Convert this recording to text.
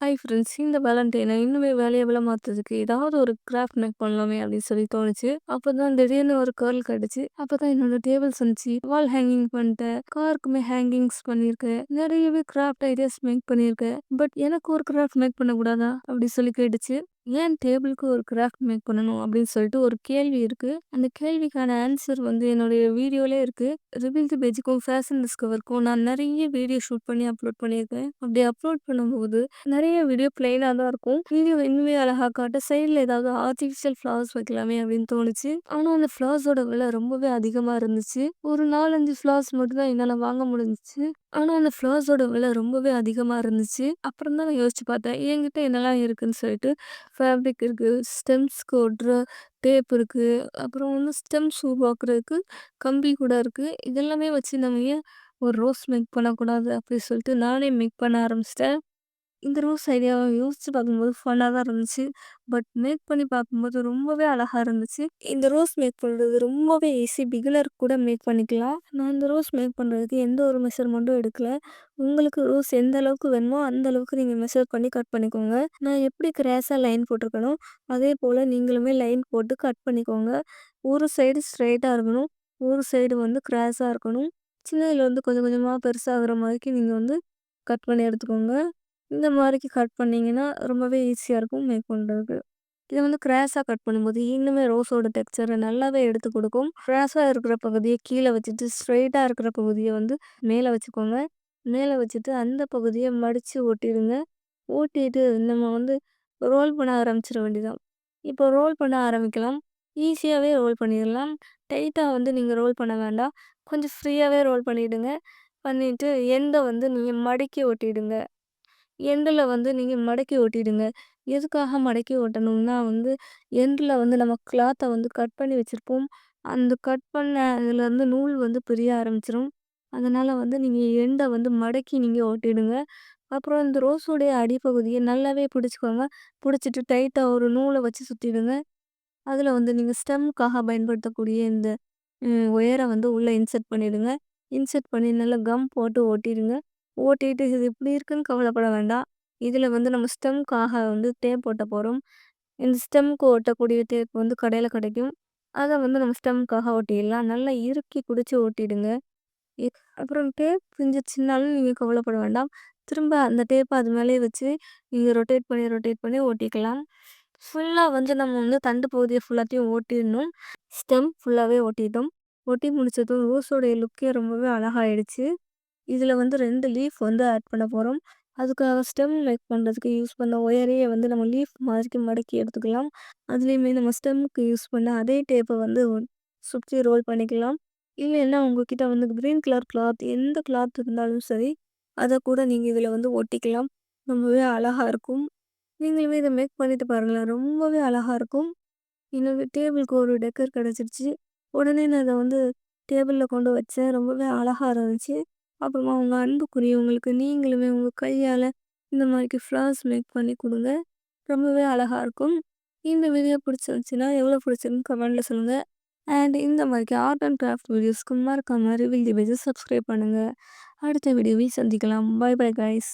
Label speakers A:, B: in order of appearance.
A: Hi friends. இந்த வேலண்டைனை இன்னுமே வேல்யூபிளா மாத்துறதுக்கு ஏதாவது ஒரு கிராஃப்ட் மேக் பண்ணலாமே அப்படின்னு சொல்லி தோணுச்சு. அப்பதான் திடீர்னு ஒரு கேர்ள் கிடைச்சு. அப்பதான் என்னோட டேபிள்ஸ் வந்துச்சு. வால் ஹேங்கிங் பண்ணிட்டேன். காருக்குமே ஹேங்கிங்ஸ் பண்ணியிருக்கேன். நிறையவே கிராஃப்ட் ஐடியாஸ் மேக் பண்ணியிருக்கேன். பட் எனக்கு ஒரு கிராஃப்ட் மேக் பண்ணக்கூடாதா அப்படி சொல்லி கேட்டுச்சு. ஏன் டேபிளுக்கு ஒரு கிராஃப்ட் மேக் பண்ணணும் அப்படின்னு சொல்லிட்டு ஒரு கேள்வி இருக்கு. அந்த கேள்விக்கான ஆன்சர் வந்து என்னுடைய வீடியோலே இருக்கு. ரிவீல் தி பேஜுக்கும் ஃபேஷன் டிஸ்கவருக்கும் நான் நிறைய வீடியோ ஷூட் பண்ணி அப்லோட் பண்ணியிருக்கேன். அப்படி அப்லோட் பண்ணும்போது நிறைய வீடியோ பிளெயினா தான் இருக்கும். வீடியோ இன்னுமே அழகா காட்ட சைடுல ஏதாவது ஆர்டிஃபிஷியல் ஃப்ளவர்ஸ் வைக்கலாமே அப்படின்னு தோணுச்சு. ஆனா அந்த ஃப்ளவர்ஸோட விலை ரொம்பவே அதிகமா இருந்துச்சு. ஒரு 4, 5 ஃப்ளவர்ஸ் மட்டும் தான் என்னால வாங்க முடிஞ்சுச்சு. ஆனா அந்த ஃப்ளவர்ஸோட விலை ரொம்பவே அதிகமா இருந்துச்சு. அப்புறம் தான் நான் யோசிச்சு பார்த்தேன். என்கிட்ட என்னலாம் இருக்குன்னு சொல்லிட்டு ஃபேப்ரிக் இருக்கு, ஸ்டெம்ஸ்க்கு ஒட்டுற டேப் இருக்கு, அப்புறம் வந்து ஸ்டெம்ஸ் உருவாக்குறதுக்கு கம்பி கூட இருக்கு. இதெல்லாமே வச்சு நம்ம ஏன் ஒரு ரோஸ் மேக் பண்ணக்கூடாது அப்படி சொல்லிட்டு நானே மேக் பண்ண ஆரம்பிச்சிட்டேன். இந்த ரோஸ் ஐடியாவ யோசிச்சு பார்க்கும்போது ஃபன்னா தான் இருந்துச்சு. பட் மேக் பண்ணி பார்க்கும்போது ரொம்பவே அழகா இருந்துச்சு. இந்த ரோஸ் மேக் பண்றது ரொம்பவே ஈஸி. பிகினர் கூட மேக் பண்ணிக்கலாம். நான் இந்த ரோஸ் மேக் பண்றதுக்கு எந்த ஒரு மெஷர்மெண்ட்டும் எடுக்கல. உங்களுக்கு ரோஸ் எந்த அளவுக்கு வேணுமோ அந்த அளவுக்கு நீங்க மெஷர் பண்ணி கட் பண்ணிக்கோங்க. நான் எப்படி கிராஸா லைன் போட்டிருக்கனோ, அதே போல நீங்களுமே லைன் போட்டு கட் பண்ணிக்கோங்க. ஒரு சைடு ஸ்ட்ரெய்ட்டா இருக்கணும். ஒரு சைடு வந்து கிராஸா இருக்கணும். சின்னதுலேருந்து கொஞ்சம் கொஞ்சமா பெருசாகுற மாதிரிக்கு நீங்க வந்து கட் பண்ணி எடுத்துக்கோங்க. இந்த மாரிக்கு கட் பண்ணீங்கன்னா, ரொம்பவே ஈஸியா இருக்கும் மேக் பண்றதுக்கு. இத வந்து கிராஸா கட் பண்ணும்போது, இன்னுமே ரோஸோட டெக்ஸ்சர நல்லாவே எடுத்துக் குடுக்கும். கிராஸா இருக்கிற பகுதிய கீழ வச்சுட்டு, ஸ்ட்ரெய்ட்டா இருக்கிற பகுதிய வந்து மேல வச்சுக்கோங்க. மேல வச்சுட்டு, அந்த பகுதிய மடிச்சு ஒட்டிடுங்க. ஓட்டிட்டு நம்ம வந்து ரோல் பண்ண ஆரம்பிச்சிட வேண்டியதான். இப்போ ரோல் பண்ண ஆரம்பிக்கலாம். ஈஸியாவே ரோல் பண்ணிடலாம். டைட்டா வந்து நீங்க ரோல் பண்ண வேண்டாம். கொஞ்சம் ஃப்ரீயாவே ரோல் பண்ணிடுங்க. பண்ணிட்டு எண்ட வந்து நீங்க மடக்கி ஒட்டிடுங்க. எண்டுல வந்து நீங்க மடக்கி ஒட்டிடுங்க. எதுக்காக மடக்கி ஒட்டணும்னா வந்து, எண்டுல வந்து நம்ம கிளாத்த வந்து கட் பண்ணி வச்சிருப்போம். அந்த கட் பண்ண இதுலருந்து நூல் வந்து பிரிய ஆரம்பிச்சுரும். அதனால வந்து நீங்க எண்ட வந்து மடக்கி நீங்க ஒட்டிடுங்க. அப்புறம் இந்த ரோஸோடைய அடிப்பகுதிய நல்லாவே பிடிச்சுக்கோங்க. பிடிச்சிட்டு டைட்டா ஒரு நூல வச்சு சுத்திடுங்க. அதுல வந்து நீங்க ஸ்டெம்க்காக பயன்படுத்தக்கூடிய இந்த ஒயர வந்து உள்ள இன்சர்ட் பண்ணிடுங்க. இன்சர்ட் பண்ணி நல்லா கம் போட்டு ஒட்டிடுங்க. ஓட்டிட்டு இது இப்படி இருக்குன்னு கவலைப்பட வேண்டாம். இதுல வந்து நம்ம ஸ்டெம்க்காக வந்து டேப் ஒட்ட போறோம். இந்த ஸ்டெம்க்கு ஒட்டக்கூடிய டேப் வந்து கடையில கிடைக்கும். அத வந்து நம்ம ஸ்டெம்க்காக ஒட்டிடலாம். நல்லா இறுக்கி புடிச்சு ஒட்டிடுங்க. இ அப்புறம் டேப் பிஞ்சிருச்சுனாலும் நீங்க கவலைப்பட வேண்டாம். திரும்ப அந்த டேப்ப அது மேலயே வச்சு நீங்க ரொட்டேட் பண்ணி ஒட்டிக்கலாம். ஃபுல்லா வந்து நம்ம வந்து தண்டு பகுதிய ஃபுல்லாத்தையும் ஒட்டிடணும். ஸ்டெம் ஃபுல்லாவே ஒட்டிட்டோம். ஒட்டி முடிச்சதும் ரோஸோடைய லுக்கே ரொம்பவே அழகாயிடுச்சு. இதுல வந்து 2 லீஃப் வந்து ஆட் பண்ண போறோம். அதுக்காக ஸ்டெம் மேக் பண்றதுக்கு யூஸ் பண்ண ஒயரையே வந்து நம்ம லீஃப் மாதிரிக்கு மடக்கி எடுத்துக்கலாம். அதுலயுமே நம்ம ஸ்டெம்க்கு யூஸ் பண்ண அதே டேப்ப வந்து சுத்தி ரோல் பண்ணிக்கலாம். இல்லைன்னா உங்ககிட்ட வந்து கிரீன் கலர் கிளாத் எந்த கிளாத் இருந்தாலும் சரி, அத கூட நீங்க இதுல வந்து ஒட்டிக்கலாம். ரொம்பவே அழகா இருக்கும். நீங்களுமே இத மேக் பண்ணிட்டு பாருங்களேன். ரொம்பவே அழகா இருக்கும். என்னோட டேபிளுக்கு ஒரு டெக்கர் கிடைச்சிருச்சு. உடனே நான் அத வந்து டேபிள்ல கொண்டு வச்சேன். ரொம்பவே அழகா இருந்துச்சு. அப்புறமா உங்க அன்புக்குரியவங்களுக்கு நீங்களுமே உங்க கையால இந்த மாரிக்கு ஃப்ளவர்ஸ் மேக் பண்ணி குடுங்க. ரொம்பவே அழகா இருக்கும். இந்த வீடியோ பிடிச்சிருந்துச்சுன்னா, எவ்வளோ பிடிச்சிருக்குன்னு கமெண்ட்ல சொல்லுங்க. அண்ட் இந்த மாரிக்கு ஆர்ட் அண்ட் கிராஃப்ட் வீடியோஸ்க்கு மறக்காம ரிவீல் தி பேஜ சப்ஸ்கிரைப் பண்ணுங்க. அடுத்த வீடியோவில் சந்திக்கலாம். Bye bye guys.